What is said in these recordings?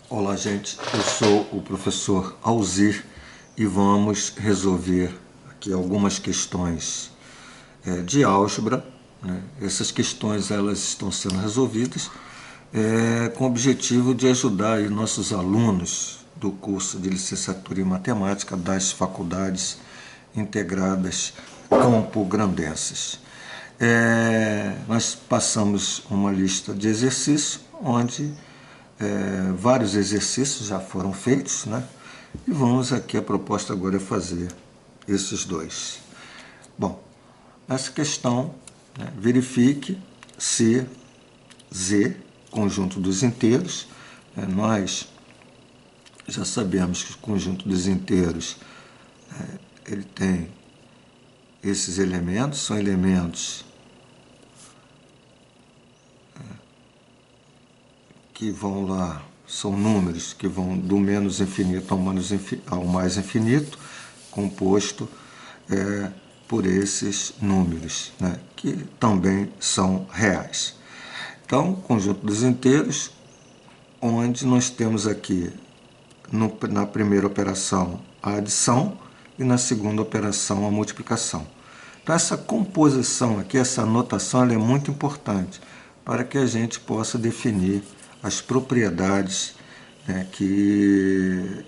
Olá, gente. Eu sou o professor Alzir e vamos resolver aqui algumas questões de álgebra, né? Essas questões elas estão sendo resolvidas com o objetivo de ajudar aí nossos alunos do curso de licenciatura em matemática das faculdades integradas Campo Grandenses. Nós passamos uma lista de exercícios onde vários exercícios já foram feitos, né? E vamos aqui, a proposta agora é fazer esses dois. Bom, nessa questão, né, verifique se Z, conjunto dos inteiros, nós já sabemos que o conjunto dos inteiros ele tem esses elementos, são elementos que vão lá, são números que vão do menos infinito ao mais infinito, composto por esses números, né, que também são reais. Então, conjunto dos inteiros, onde nós temos aqui na primeira operação a adição e na segunda operação a multiplicação. Então, essa composição aqui, essa anotação, ela é muito importante para que a gente possa definir as propriedades, né, que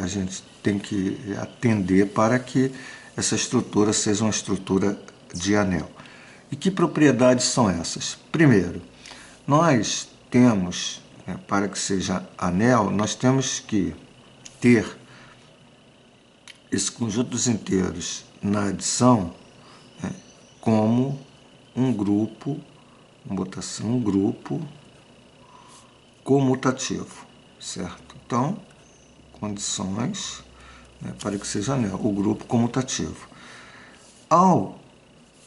a gente tem que atender para que essa estrutura seja uma estrutura de anel. E que propriedades são essas? Primeiro, nós temos, para que seja anel, nós temos que ter esse conjunto dos inteiros na adição como um grupo, vamos botar assim, um grupo comutativo, certo? Então, condições, para que seja anel, o grupo comutativo.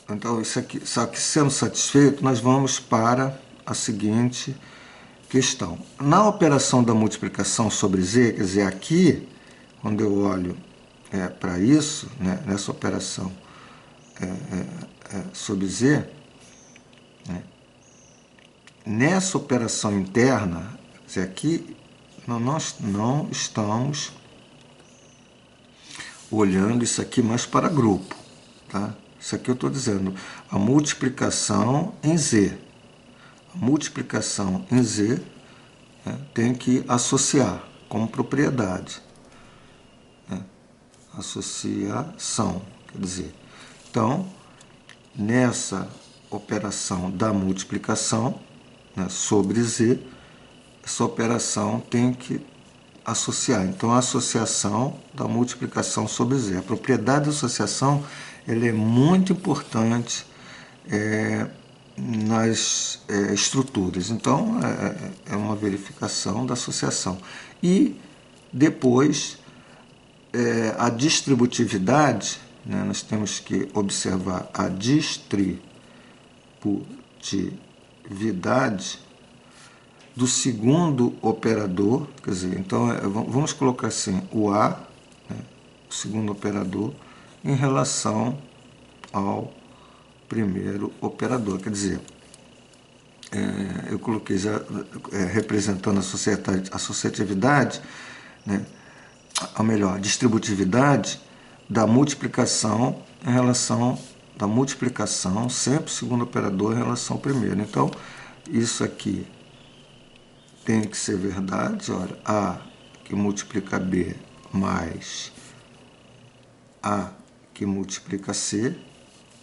Então, isso aqui, só que sendo satisfeito, nós vamos para a seguinte questão. Na operação da multiplicação sobre z, quer dizer, aqui, quando eu olho para isso, né, nessa operação sobre z, né, nessa operação interna, quer dizer, aqui nós não estamos olhando isso aqui mais para grupo, tá? Isso aqui eu estou dizendo a multiplicação em z. A multiplicação em z, né, tem que associar como propriedade. Associação, quer dizer. Então, nessa operação da multiplicação, né, sobre z, essa operação tem que associar. Então, a associação da multiplicação sobre z. A propriedade da associação ela é muito importante nas estruturas. Então, é uma verificação da associação. E depois, a distributividade, né, nós temos que observar a distributividade do segundo operador, quer dizer, então vamos colocar assim, o A, né, o segundo operador, em relação ao primeiro operador, quer dizer, eu coloquei já representando a associatividade, né, ou melhor, a distributividade da multiplicação em relação da multiplicação, sempre o segundo operador em relação ao primeiro. Então, isso aqui tem que ser verdade, olha, A que multiplica B mais A que multiplica C,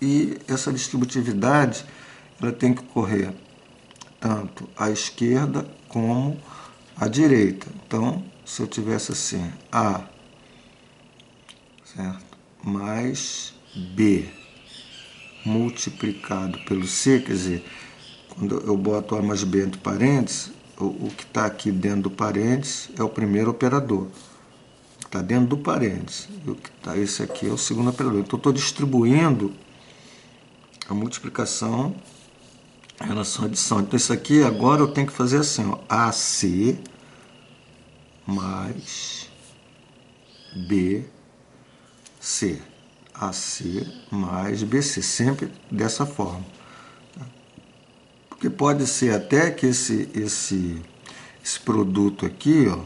e essa distributividade ela tem que ocorrer tanto à esquerda como à direita. Então, se eu tivesse assim, A, certo, mais B multiplicado pelo C, quer dizer, quando eu boto A mais B entre parênteses, o que está aqui dentro do parênteses é o primeiro operador. Está dentro do parênteses. E o que está, esse aqui é o segundo operador. Então, estou distribuindo a multiplicação em relação à adição. Então, isso aqui agora eu tenho que fazer assim, ó, AC mais BC. AC mais BC, sempre dessa forma. Porque pode ser até que esse esse produto aqui, ó,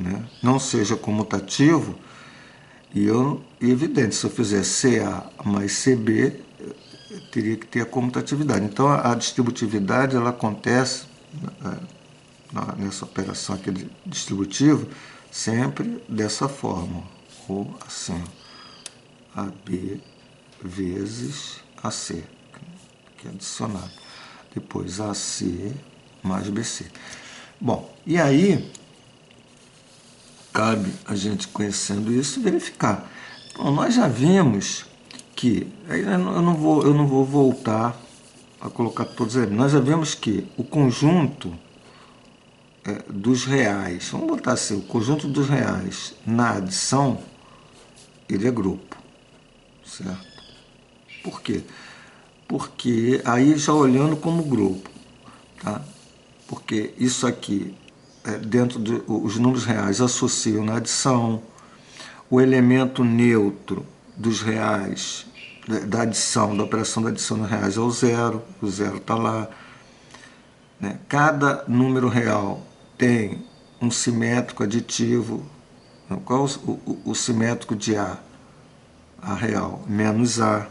né, não seja comutativo, e evidente, se eu fizer CA mais CB, eu teria que ter a comutatividade. Então, a distributividade ela acontece nessa operação aqui distributiva sempre dessa forma, ou assim, AB vezes AC, que é adicionado. Depois AC mais BC. Bom, e aí cabe a gente, conhecendo isso, verificar. Bom, nós já vimos que, eu não vou voltar a colocar todos eles, nós já vimos que o conjunto dos reais, vamos botar assim, o conjunto dos reais na adição, ele é grupo, certo? Por quê? Porque aí já olhando como grupo, tá? Porque isso aqui, dentro dos números reais associam na adição, o elemento neutro dos reais, da adição, da operação da adição nos reais é o zero está lá. Né? Cada número real tem um simétrico aditivo. Qual o simétrico de A? A real, menos A.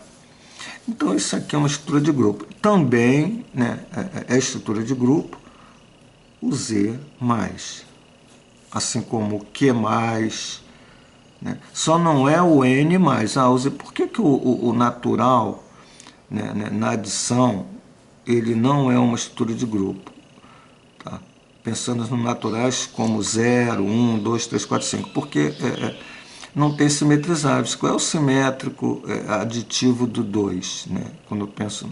Então, isso aqui é uma estrutura de grupo. Também, né, é estrutura de grupo o Z mais, assim como o Q mais, né? Só não é o N mais. O Z, por que o natural, né, na adição, ele não é uma estrutura de grupo? Tá? Pensando nos naturais como 0, 1, 2, 3, 4, 5. Porque não tem simetrizáveis. Qual é o simétrico aditivo do 2? Né? Quando eu penso,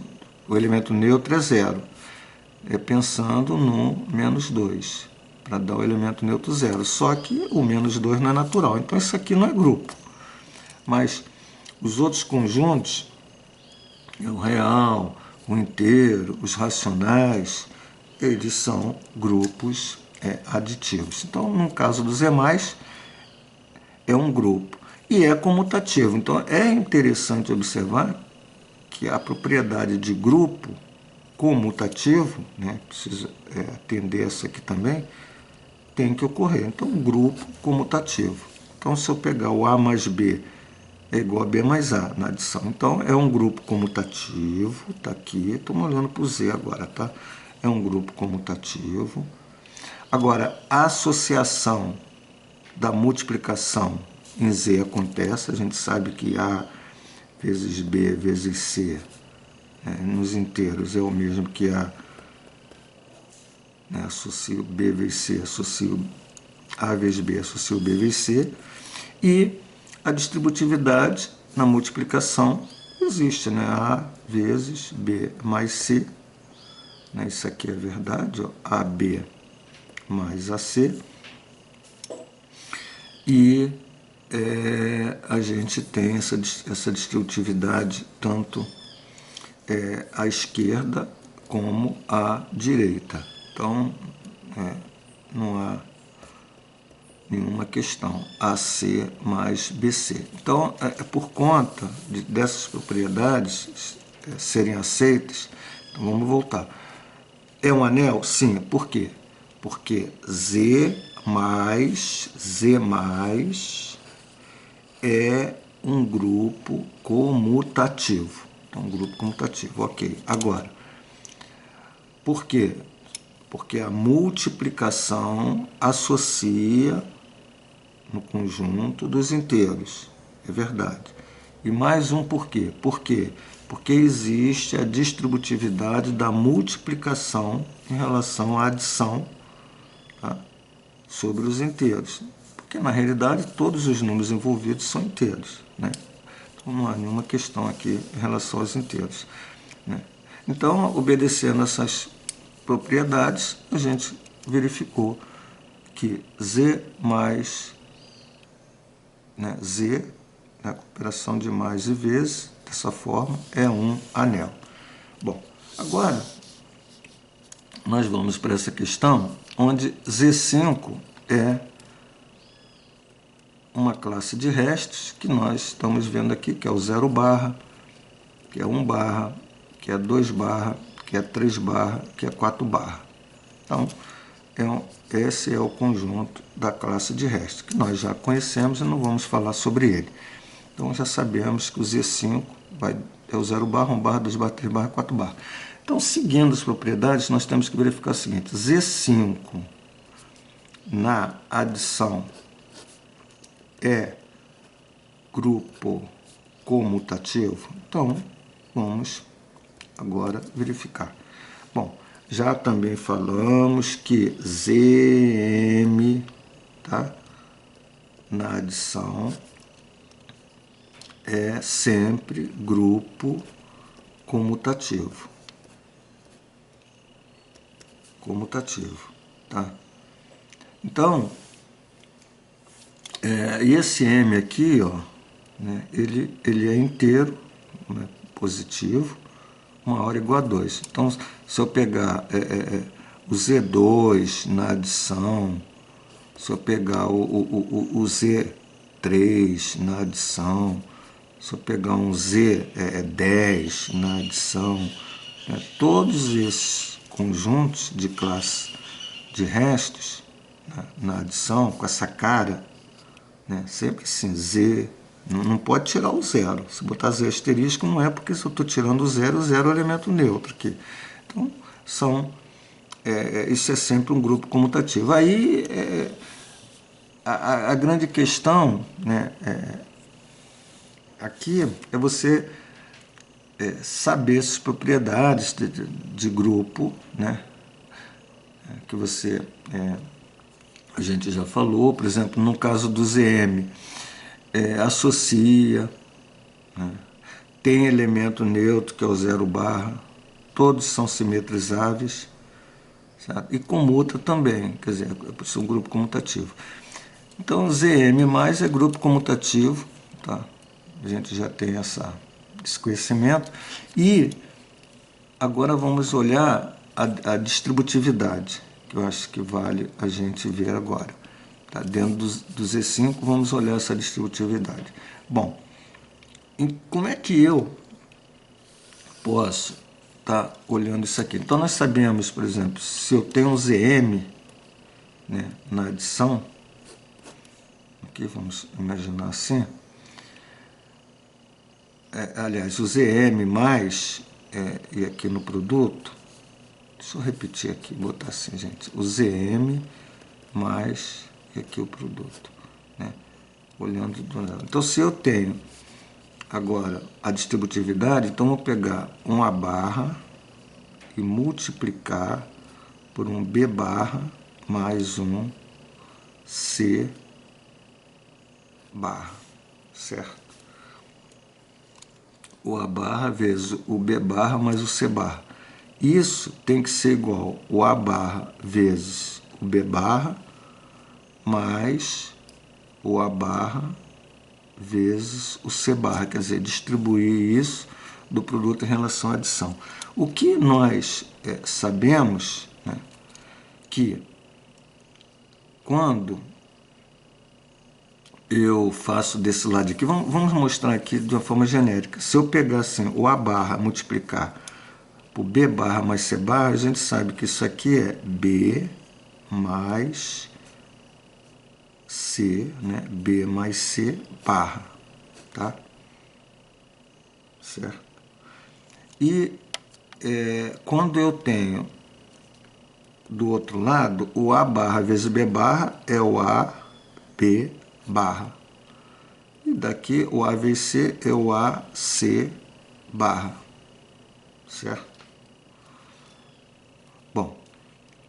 o elemento neutro é 0. Pensando no menos 2, para dar o elemento neutro 0. Só que o menos 2 não é natural. Então isso aqui não é grupo. Mas os outros conjuntos, o real, o inteiro, os racionais, eles são grupos aditivos. Então, no caso dos demais, é um grupo. E é comutativo. Então, é interessante observar que a propriedade de grupo comutativo, né, precisa atender essa aqui também, tem que ocorrer. Então, grupo comutativo. Então, se eu pegar o A mais B é igual a B mais A na adição. Então, é um grupo comutativo, está aqui, estamos olhando para o Z agora, tá? É um grupo comutativo. Agora, a associação da multiplicação em Z acontece, a gente sabe que A vezes B vezes C nos inteiros é o mesmo que A, né, associo B vezes C, associo A vezes B, associo B vezes C, e a distributividade na multiplicação existe, né? A vezes B mais C, né? Isso aqui é verdade, ó, AB mais AC, e a gente tem essa distributividade tanto à esquerda como à direita. Então, não há nenhuma questão. AC mais BC. Então, por conta dessas propriedades serem aceitas, então vamos voltar. É um anel? Sim. Por quê? Porque Z mais é um grupo comutativo. Então, um grupo comutativo, ok. Agora, por quê? Porque a multiplicação associa no conjunto dos inteiros. É verdade. E mais um por quê? Por quê? Porque existe a distributividade da multiplicação em relação à adição, tá, sobre os inteiros. Porque, na realidade, todos os números envolvidos são inteiros, né? Então, não há nenhuma questão aqui em relação aos inteiros, né? Então, obedecendo essas propriedades, a gente verificou que Z mais, né, Z, né, operação de mais e vezes, dessa forma, é um anel. Bom, agora nós vamos para essa questão onde Z5 é uma classe de restos que nós estamos vendo aqui, que é o 0 barra, que é 1 barra, que é 2 barra, que é 3 barra, que é 4 barra. Então, esse é o conjunto da classe de restos, que nós já conhecemos e não vamos falar sobre ele. Então já sabemos que o Z5 é o 0 barra, 1 barra, 2 barra, 3 barra, 4 barra. Então, seguindo as propriedades, nós temos que verificar o seguinte: Z5 na adição é grupo comutativo? Então, vamos agora verificar. Bom, já também falamos que ZM, tá, na adição é sempre grupo comutativo. Tá? Então, esse M aqui, ó, né, ele é inteiro, né, positivo, maior ou igual a 2. Então, se eu pegar o Z2 na adição, se eu pegar o Z3 na adição, se eu pegar um Z10 na adição, né, todos esses conjuntos de classe de restos, né, na adição, com essa cara, né, sempre assim, Z, não pode tirar o zero. Se botar Z asterisco, não é porque se eu estou tirando o zero é o elemento neutro aqui. Então, isso é sempre um grupo comutativo. Aí, a grande questão, né, aqui é você saber essas propriedades de grupo, né, que a gente já falou. Por exemplo, no caso do ZM, associa, né, tem elemento neutro, que é o 0 barra, todos são simetrizáveis, certo? E comuta também, quer dizer, é um grupo comutativo. Então, ZM mais é grupo comutativo, tá? A gente já tem esse conhecimento. E agora vamos olhar a distributividade, que eu acho que vale a gente ver agora. Tá? Dentro do Z5, vamos olhar essa distributividade. Bom, como é que eu posso estar olhando isso aqui? Então, nós sabemos, por exemplo, se eu tenho um ZM, né, na adição, aqui vamos imaginar assim, aliás, o ZM mais, e aqui no produto, deixa eu repetir aqui, botar assim, gente, o ZM mais, e aqui o produto, né, olhando do lado. Então, se eu tenho agora a distributividade, então vou pegar um A barra e multiplicar por um B barra mais um C barra, certo? O A barra vezes o B barra mais o C barra. Isso tem que ser igual o A barra vezes o B barra mais o A barra vezes o C barra, quer dizer, distribuir isso do produto em relação à adição. O que nós sabemos, né, que quando eu faço desse lado aqui, vamos mostrar aqui de uma forma genérica. Se eu pegar assim, o A barra multiplicar por B barra mais C barra, a gente sabe que isso aqui é B mais C, né? B mais C barra, tá? Certo? E quando eu tenho do outro lado, o A barra vezes B barra é o A, B barra. E daqui o A vezes C é o A, C barra. Certo? Bom,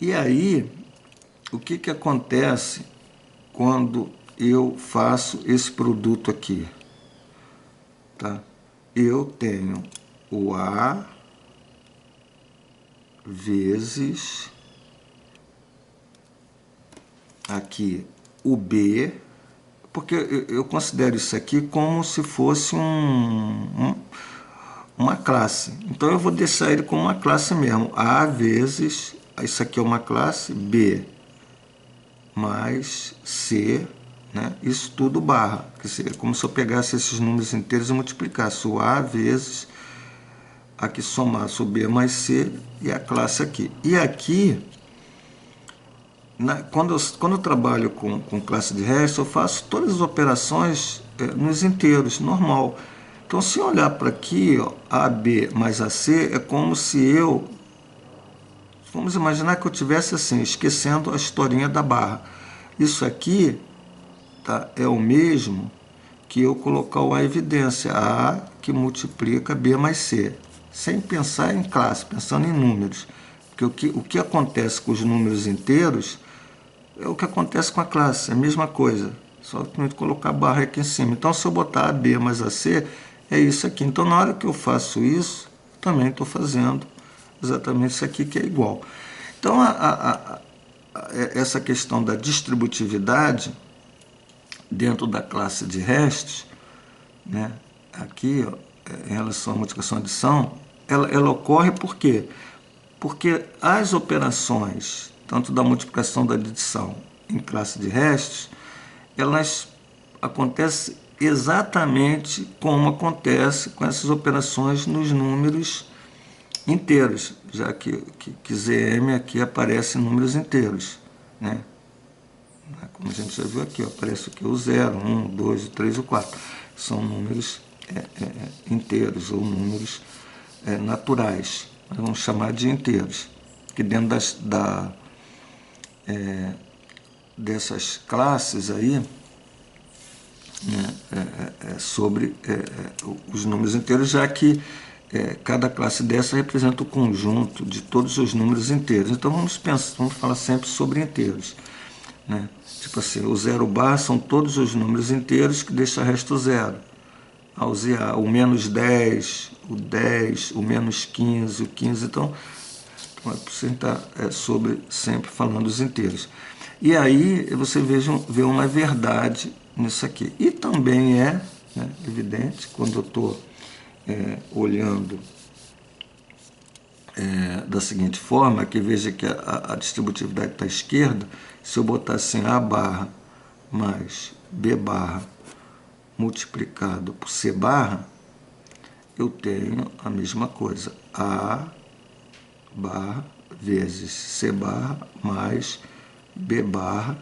e aí, o que acontece quando eu faço esse produto aqui? Tá? Eu tenho o A vezes aqui o B, porque eu considero isso aqui como se fosse uma classe. Então eu vou deixar ele como uma classe mesmo. A vezes, isso aqui é uma classe, B mais C, né? Isso tudo barra. Quer dizer, é como se eu pegasse esses números inteiros e multiplicasse o A vezes, aqui somasse o B mais C e a classe aqui. E aqui Quando eu trabalho com classe de restos, eu faço todas as operações nos inteiros, normal. Então, se eu olhar para aqui, ó, AB mais AC, é como se eu... Vamos imaginar que eu tivesse assim, esquecendo a historinha da barra. Isso aqui, tá, é o mesmo que eu colocar uma evidência, A que multiplica B mais C, sem pensar em classe, pensando em números. Porque o que acontece com os números inteiros é o que acontece com a classe, é a mesma coisa, só que colocar a barra aqui em cima. Então, se eu botar AB mais AC, é isso aqui. Então, na hora que eu faço isso, também estou fazendo exatamente isso aqui, que é igual. Então, essa questão da distributividade dentro da classe de restos, né, aqui, ó, em relação à multiplicação e adição, ela ocorre por quê? Porque as operações, tanto da multiplicação da adição em classe de restos, elas acontecem exatamente como acontece com essas operações nos números inteiros, já que ZM aqui aparece em números inteiros, né? Como a gente já viu aqui, ó, aparece aqui o 0, 1, 2, 3 e 4. São números inteiros ou números naturais. Nós vamos chamar de inteiros, que dentro dessas classes aí, né, sobre os números inteiros, já que cada classe dessa representa o conjunto de todos os números inteiros. Então vamos falar sempre sobre inteiros, né? Tipo assim, o 0 bar são todos os números inteiros que deixam resto zero. O menos 10, o 10, o menos 15, o 15, então é por você estar sempre falando dos inteiros. E aí você vê uma verdade nisso aqui. E também né, evidente, quando eu estou olhando da seguinte forma, que veja que a distributividade está à esquerda, se eu botar assim A barra mais B barra multiplicado por C barra, eu tenho a mesma coisa, A barra vezes C barra mais B barra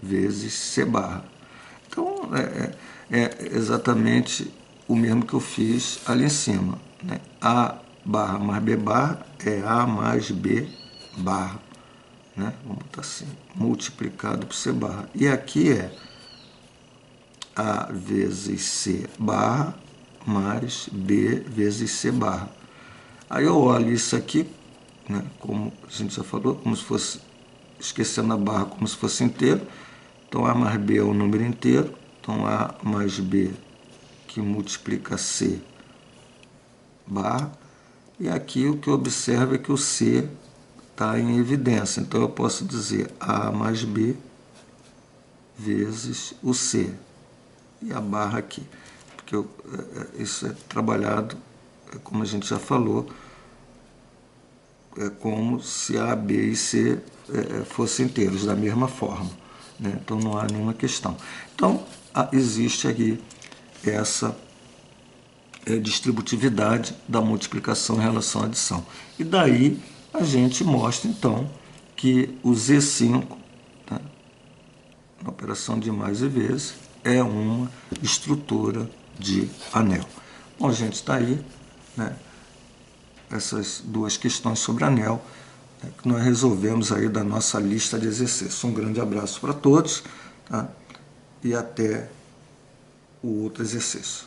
vezes C barra. Então, é exatamente o mesmo que eu fiz ali em cima, né? A barra mais B barra é A mais B barra, né? Vamos botar assim, multiplicado por C barra. E aqui é A vezes C barra mais B vezes C barra. Aí eu olho isso aqui, né, como a gente já falou, como se fosse, esquecendo a barra, como se fosse inteiro. Então A mais B é o número inteiro. Então A mais B que multiplica C barra. E aqui o que eu observo é que o C está em evidência. Então eu posso dizer A mais B vezes o C. E a barra aqui. Porque isso é trabalhado, como a gente já falou, é como se A, B e C fossem inteiros, da mesma forma, né? Então não há nenhuma questão. Então existe aqui essa distributividade da multiplicação em relação à adição. E daí a gente mostra então que o Z5, tá, na operação de mais e vezes, é uma estrutura de anel. Bom, gente, está aí, né, essas duas questões sobre anel, que nós resolvemos aí da nossa lista de exercícios. Um grande abraço para todos, tá? E até o outro exercício.